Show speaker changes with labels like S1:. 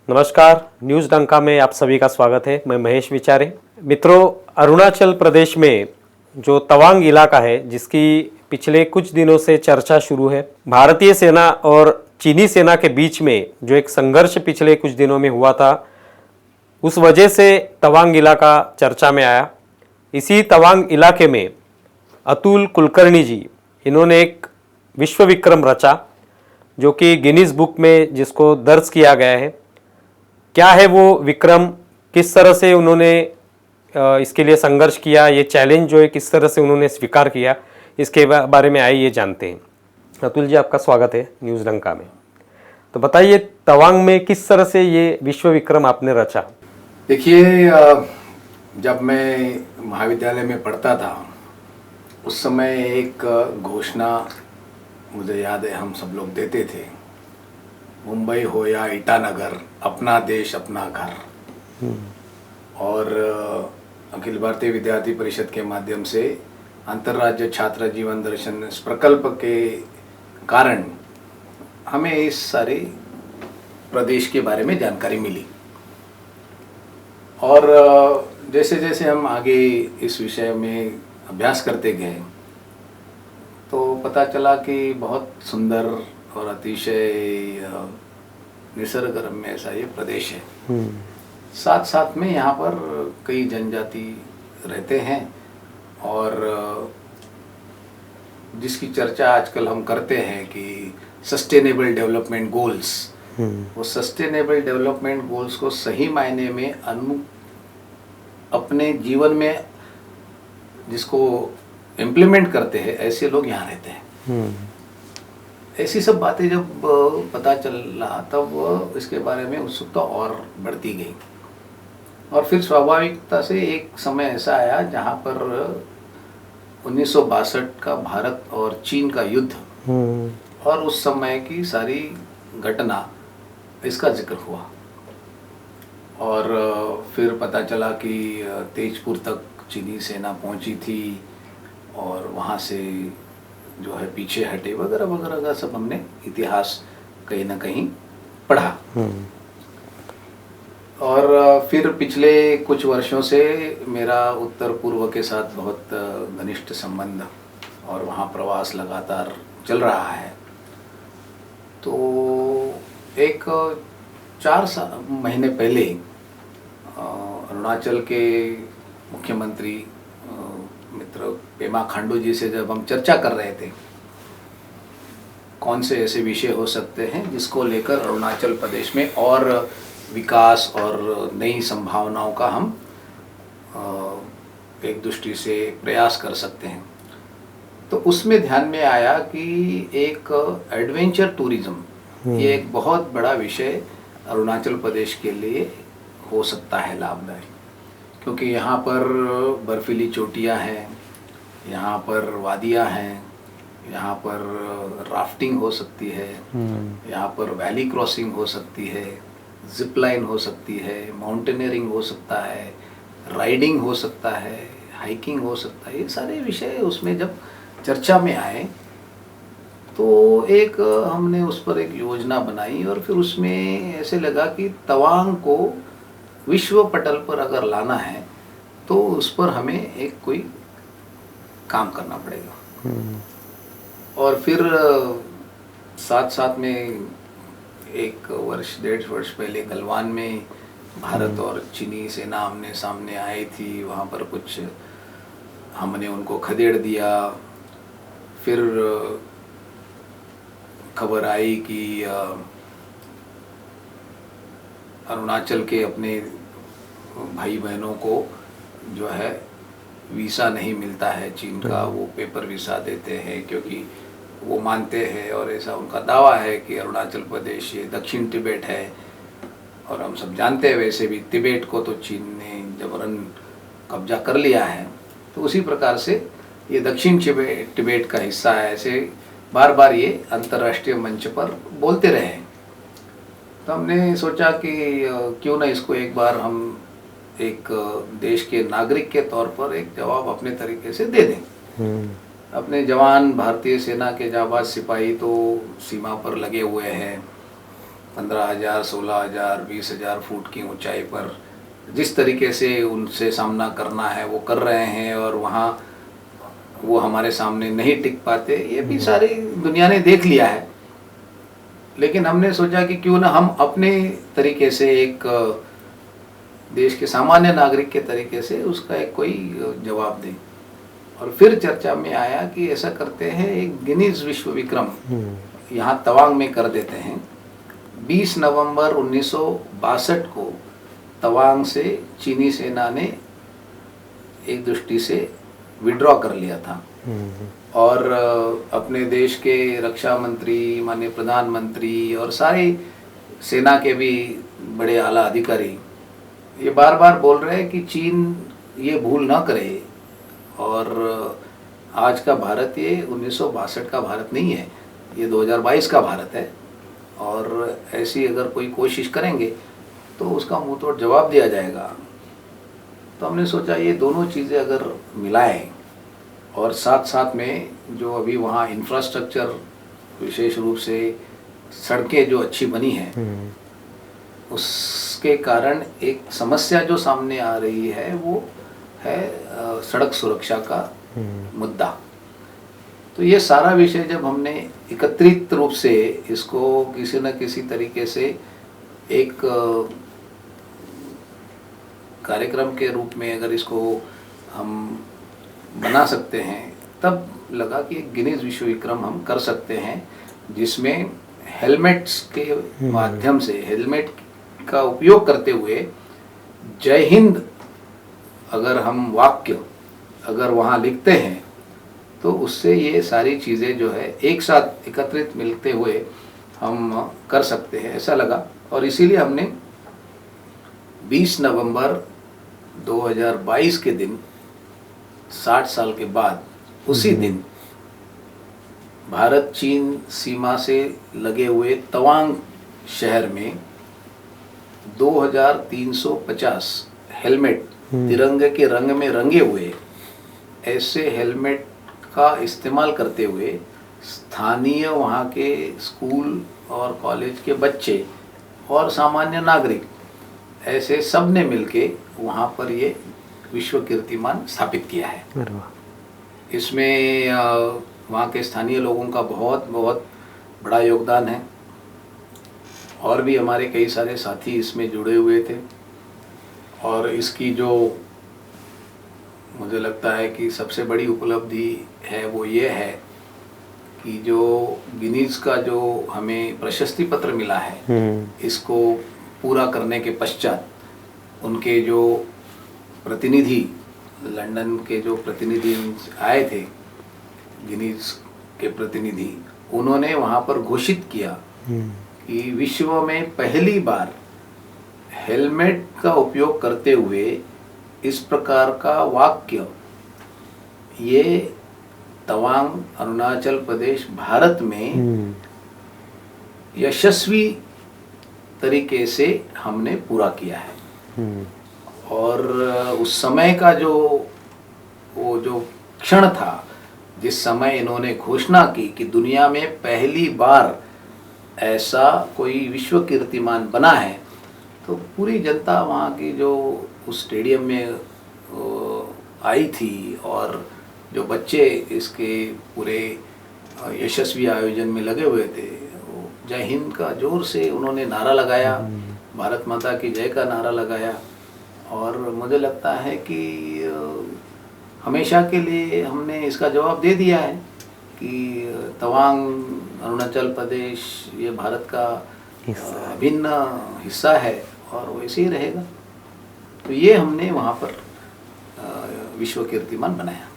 S1: नमस्कार, न्यूज़ डंका में आप सभी का स्वागत है। मैं महेश विचारे। मित्रों, अरुणाचल प्रदेश में जो तवांग इलाका है, जिसकी पिछले कुछ दिनों से चर्चा शुरू है, भारतीय सेना और चीनी सेना के बीच में जो एक संघर्ष पिछले कुछ दिनों में हुआ था, उस वजह से तवांग इलाका चर्चा में आया। इसी तवांग इलाके में अतुल कुलकर्णी जी, इन्होंने एक विश्व विक्रम रचा, जो कि गिनीज बुक में जिसको दर्ज किया गया है। क्या है वो विक्रम, किस तरह से उन्होंने इसके लिए संघर्ष किया, ये चैलेंज जो है किस तरह से उन्होंने स्वीकार किया, इसके बारे में आइए जानते हैं। अतुल जी, आपका स्वागत है न्यूज़ डंका में। तो बताइए, तवांग में किस तरह से ये विश्व विक्रम आपने रचा?
S2: देखिए, जब मैं महाविद्यालय में पढ़ता था उस समय एक घोषणा मुझे याद है, हम सब लोग देते थे, मुंबई हो या ईटानगर, अपना देश अपना घर। और अखिल भारतीय विद्यार्थी परिषद के माध्यम से अंतर्राज्य छात्र जीवन दर्शन इस प्रकल्प के कारण हमें इस सारे प्रदेश के बारे में जानकारी मिली। और जैसे जैसे हम आगे इस विषय में अभ्यास करते गए तो पता चला कि बहुत सुंदर और अतिशय निसर्गरम्य ऐसा ये प्रदेश है। साथ साथ में यहाँ पर कई जनजाति रहते हैं और जिसकी चर्चा आजकल हम करते हैं कि सस्टेनेबल डेवलपमेंट गोल्स, वो सस्टेनेबल डेवलपमेंट गोल्स को सही मायने में अपने जीवन में जिसको इम्प्लीमेंट करते हैं, ऐसे लोग यहाँ रहते हैं। ऐसी सब बातें जब पता चला तब इसके बारे में उत्सुकता और बढ़ती गई। और फिर स्वाभाविकता से एक समय ऐसा आया जहाँ पर 1962 का भारत और चीन का युद्ध और उस समय की सारी घटना, इसका जिक्र हुआ। और फिर पता चला कि तेजपुर तक चीनी सेना पहुंची थी और वहाँ से जो है पीछे हटे वगैरह वगैरह का सब हमने इतिहास कहीं ना कहीं पढ़ा। और फिर पिछले कुछ वर्षों से मेरा उत्तर पूर्व के साथ बहुत घनिष्ठ संबंध और वहाँ प्रवास लगातार चल रहा है। तो एक 4 महीने पहले अरुणाचल के मुख्यमंत्री मित्र पेमा खांडू जी से जब हम चर्चा कर रहे थे कौन से ऐसे विषय हो सकते हैं जिसको लेकर अरुणाचल प्रदेश में और विकास और नई संभावनाओं का हम एक दृष्टि से प्रयास कर सकते हैं, तो उसमें ध्यान में आया कि एक एडवेंचर टूरिज्म ये एक बहुत बड़ा विषय अरुणाचल प्रदेश के लिए हो सकता है लाभदायक। क्योंकि यहाँ पर बर्फीली चोटियाँ हैं, यहाँ पर वादियाँ हैं, यहाँ पर राफ्टिंग हो सकती है, यहाँ पर वैली क्रॉसिंग हो सकती है, जिप लाइन हो सकती है, माउंटेनियरिंग हो सकता है, राइडिंग हो सकता है, हाइकिंग हो सकता है। ये सारे विषय उसमें जब चर्चा में आए तो एक हमने उस पर एक योजना बनाई और फिर उसमें ऐसे लगा कि तवांग को विश्व पटल पर अगर लाना है तो उस पर हमें एक कोई काम करना पड़ेगा। और फिर साथ साथ में 1-1.5 वर्ष पहले गलवान में भारत और चीनी सेना आमने सामने आई थी। वहाँ पर कुछ हमने उनको खदेड़ दिया। फिर खबर आई कि अरुणाचल के अपने भाई बहनों को जो है वीज़ा नहीं मिलता है चीन का, वो पेपर वीज़ा देते हैं क्योंकि वो मानते हैं और ऐसा उनका दावा है कि अरुणाचल प्रदेश ये दक्षिण तिब्बत है। और हम सब जानते हैं वैसे भी तिब्बत को तो चीन ने जबरन कब्जा कर लिया है, तो उसी प्रकार से ये दक्षिण तिब्बत का हिस्सा है। ऐसे बार बार ये अंतर्राष्ट्रीय मंच पर बोलते रहे। तो हमने सोचा कि क्यों ना इसको एक बार हम एक देश के नागरिक के तौर पर एक जवाब अपने तरीके से दे दें। अपने जवान, भारतीय सेना के जाबाज सिपाही तो सीमा पर लगे हुए हैं, 15,000, 16,000, 20,000 फुट की ऊंचाई पर जिस तरीके से उनसे सामना करना है वो कर रहे हैं, और वहाँ वो हमारे सामने नहीं टिक पाते, ये भी सारी दुनिया ने देख लिया है। लेकिन हमने सोचा कि क्यों ना हम अपने तरीके से, एक देश के सामान्य नागरिक के तरीके से उसका एक कोई जवाब दें। और फिर चर्चा में आया कि ऐसा करते हैं, एक गिनीज विश्व विक्रम यहाँ तवांग में कर देते हैं। 20 नवंबर 1962 को तवांग से चीनी सेना ने एक दृष्टि से विड्रॉ कर लिया था, और अपने देश के रक्षा मंत्री, माननीय प्रधानमंत्री और सारे सेना के भी बड़े आला अधिकारी ये बार बार बोल रहे हैं कि चीन ये भूल ना करे, और आज का भारत ये 1962 का भारत नहीं है, ये 2022 का भारत है, और ऐसी अगर कोई कोशिश करेंगे तो उसका मुंह तोड़ जवाब दिया जाएगा। तो हमने सोचा ये दोनों चीज़ें अगर मिलाएं, और साथ साथ में जो अभी वहाँ इंफ्रास्ट्रक्चर, विशेष रूप से सड़कें जो अच्छी बनी हैं, उसके कारण एक समस्या जो सामने आ रही है वो है सड़क सुरक्षा का मुद्दा। तो ये सारा विषय जब हमने एकत्रित रूप से इसको किसी न किसी तरीके से एक कार्यक्रम के रूप में अगर इसको हम बना सकते हैं, तब लगा कि एक गिनीज विश्व विक्रम हम कर सकते हैं, जिसमें हेलमेट्स के माध्यम से, हेलमेट का उपयोग करते हुए जय हिंद अगर हम वाक्य अगर वहाँ लिखते हैं तो उससे ये सारी चीज़ें जो है एक साथ एकत्रित मिलते हुए हम कर सकते हैं, ऐसा लगा। और इसीलिए हमने 20 नवंबर 2022 के दिन, 60 साल के बाद, उसी दिन भारत चीन सीमा से लगे हुए तवांग शहर में 2350 हेलमेट तिरंगे के रंग में रंगे हुए, ऐसे हेलमेट का इस्तेमाल करते हुए स्थानीय वहाँ के स्कूल और कॉलेज के बच्चे और सामान्य नागरिक, ऐसे सब ने मिलके वहाँ पर ये विश्व कीर्तिमान स्थापित किया है। इसमें वहाँ के स्थानीय लोगों का बहुत बहुत बड़ा योगदान है, और भी हमारे कई सारे साथी इसमें जुड़े हुए थे। और इसकी जो मुझे लगता है कि सबसे बड़ी उपलब्धि है वो ये है कि जो गिनीज का जो हमें प्रशस्ति पत्र मिला है, इसको पूरा करने के पश्चात उनके जो प्रतिनिधि, लंदन के जो प्रतिनिधि आए थे, गिनीज के प्रतिनिधि, उन्होंने वहाँ पर घोषित किया कि विश्व में पहली बार हेलमेट का उपयोग करते हुए इस प्रकार का वाक्य ये तवांग, अरुणाचल प्रदेश, भारत में यशस्वी तरीके से हमने पूरा किया है। और उस समय का वो जो क्षण था, जिस समय इन्होंने घोषणा की कि दुनिया में पहली बार ऐसा कोई विश्व कीर्तिमान बना है, तो पूरी जनता वहाँ की जो उस स्टेडियम में आई थी, और जो बच्चे इसके पूरे यशस्वी आयोजन में लगे हुए थे, जय हिंद का जोर से उन्होंने नारा लगाया, भारत माता की जय का नारा लगाया। और मुझे लगता है कि हमेशा के लिए हमने इसका जवाब दे दिया है कि तवांग, अरुणाचल प्रदेश ये भारत का अभिन्न हिस्सा है और वैसे ही रहेगा। तो ये हमने वहाँ पर विश्व कीर्तिमान बनाया।